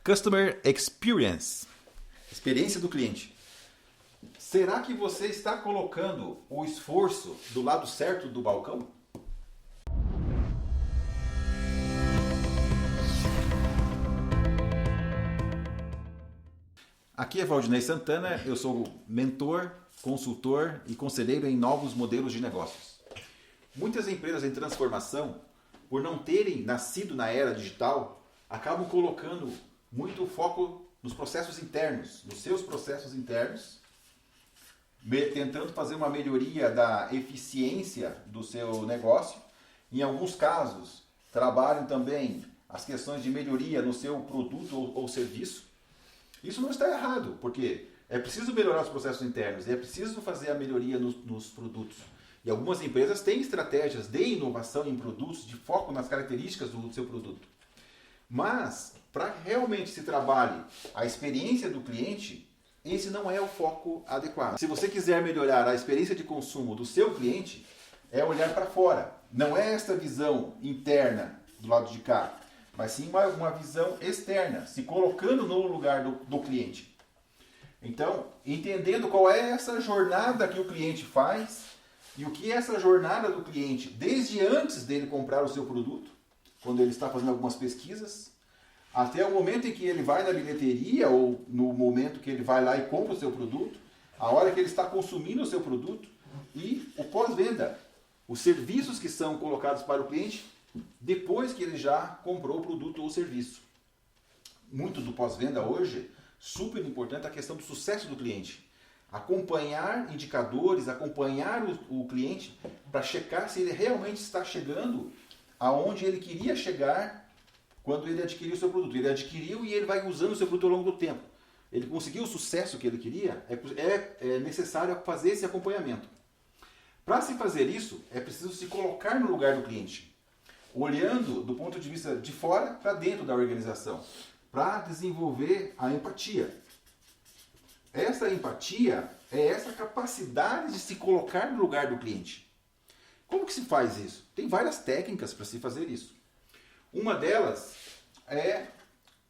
Customer Experience. Experiência do cliente. Será que você está colocando o esforço do lado certo do balcão? Aqui é Valdinei Santana, eu sou mentor, consultor e conselheiro em novos modelos de negócios. Muitas empresas em transformação, por não terem nascido na era digital, acabam colocando muito foco nos processos internos, nos seus processos internos, tentando fazer uma melhoria da eficiência do seu negócio. Em alguns casos, trabalham também as questões de melhoria no seu produto ou serviço. Isso não está errado, porque é preciso melhorar os processos internos, é preciso fazer a melhoria nos produtos. E algumas empresas têm estratégias de inovação em produtos, de foco nas características do seu produto. Mas, para realmente se trabalhe a experiência do cliente, esse não é o foco adequado. Se você quiser melhorar a experiência de consumo do seu cliente, é olhar para fora. Não é esta visão interna do lado de cá, mas sim uma visão externa, se colocando no lugar do cliente. Então, entendendo qual é essa jornada que o cliente faz e o que é essa jornada do cliente, desde antes dele comprar o seu produto, quando ele está fazendo algumas pesquisas, até o momento em que ele vai na bilheteria ou no momento que ele vai lá e compra o seu produto, a hora que ele está consumindo o seu produto e o pós-venda, os serviços que são colocados para o cliente depois que ele já comprou o produto ou serviço. Muito do pós-venda hoje, super importante a questão do sucesso do cliente. Acompanhar indicadores, acompanhar o cliente para checar se ele realmente está chegando aonde ele queria chegar quando ele adquiriu o seu produto. Ele adquiriu e ele vai usando o seu produto ao longo do tempo. Ele conseguiu o sucesso que ele queria, é necessário fazer esse acompanhamento. Para se fazer isso, é preciso se colocar no lugar do cliente, olhando do ponto de vista de fora para dentro da organização, para desenvolver a empatia. Essa empatia é essa capacidade de se colocar no lugar do cliente. Como que se faz isso? Tem várias técnicas para se fazer isso. Uma delas é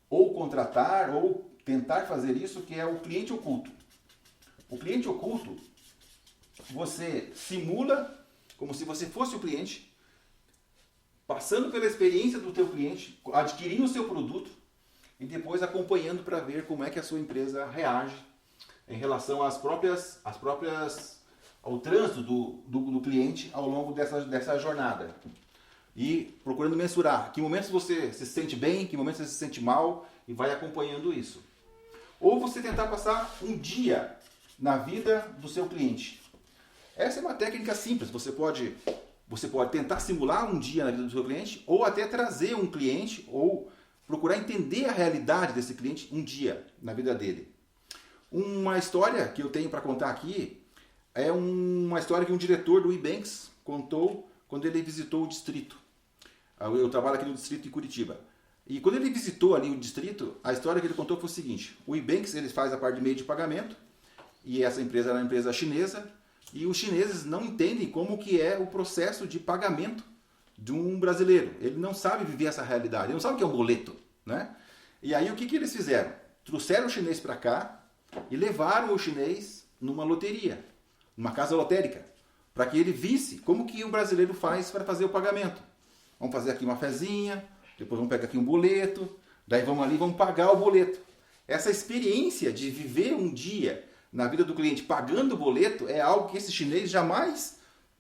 ou contratar ou tentar fazer isso, que é o cliente oculto. O cliente oculto, você simula como se você fosse o cliente, passando pela experiência do teu cliente, adquirindo o seu produto e depois acompanhando para ver como é que a sua empresa reage em relação ao trânsito do cliente ao longo dessa jornada. E procurando mensurar que momentos você se sente bem, que momentos você se sente mal e vai acompanhando isso. Ou você tentar passar um dia na vida do seu cliente. Essa é uma técnica simples. Você pode tentar simular um dia na vida do seu cliente ou até trazer um cliente ou procurar entender a realidade desse cliente um dia na vida dele. Uma história que eu tenho para contar aqui é uma história que um diretor do Ebanks contou quando ele visitou o distrito. Eu trabalho aqui no distrito de Curitiba. E quando ele visitou ali o distrito, a história que ele contou foi o seguinte: o Ebanks ele faz a parte de meio de pagamento, e essa empresa é uma empresa chinesa, e os chineses não entendem como que é o processo de pagamento de um brasileiro. Ele não sabe viver essa realidade, ele não sabe o que é um boleto, né? E aí o que eles fizeram? Trouxeram o chinês para cá e levaram o chinês numa loteria, numa casa lotérica, para que ele visse como que o brasileiro faz para fazer o pagamento. Vamos fazer aqui uma fezinha, depois vamos pegar aqui um boleto, daí vamos ali e vamos pagar o boleto. Essa experiência de viver um dia na vida do cliente pagando o boleto é algo que esse chinês jamais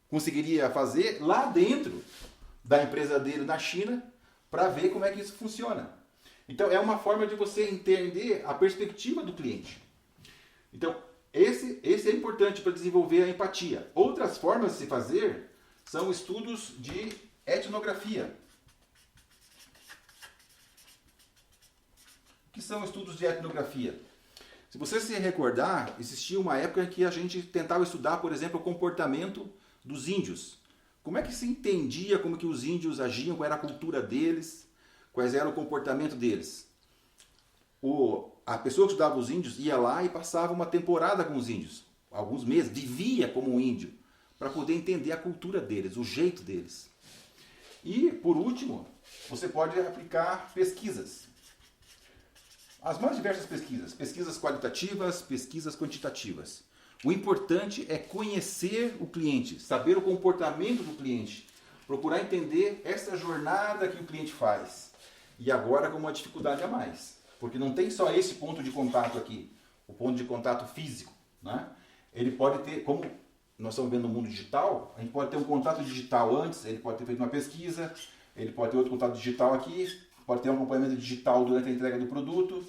conseguiria fazer lá dentro da empresa dele na China para ver como é que isso funciona. Então é uma forma de você entender a perspectiva do cliente. Então esse é importante para desenvolver a empatia. Outras formas de se fazer são estudos de etnografia. O que são estudos de etnografia? Se você se recordar, existia uma época em que a gente tentava estudar, por exemplo, o comportamento dos índios. Como é que se entendia como que os índios agiam, qual era a cultura deles, quais era o comportamento deles. A pessoa que estudava os índios ia lá e passava uma temporada com os índios, alguns meses, vivia como um índio, para poder entender a cultura deles, o jeito deles. E, por último, você pode aplicar pesquisas. as mais diversas pesquisas, pesquisas qualitativas, pesquisas quantitativas. O importante é conhecer o cliente, saber o comportamento do cliente, procurar entender essa jornada que o cliente faz. E agora com uma dificuldade a mais, porque não tem só esse ponto de contato aqui, o ponto de contato físico, né? Ele pode ter, como nós estamos vendo no mundo digital, a gente pode ter um contato digital antes, ele pode ter feito uma pesquisa, ele pode ter outro contato digital aqui, pode ter um acompanhamento digital durante a entrega do produto,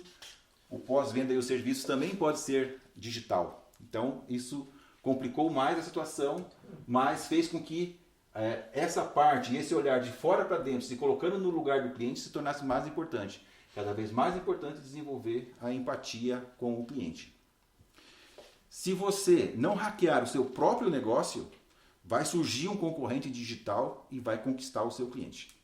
o pós-venda e os serviços também pode ser digital. Então, isso complicou mais a situação, mas fez com que essa parte, esse olhar de fora para dentro, se colocando no lugar do cliente, se tornasse mais importante. Cada vez mais importante desenvolver a empatia com o cliente. Se você não hackear o seu próprio negócio, vai surgir um concorrente digital e vai conquistar o seu cliente.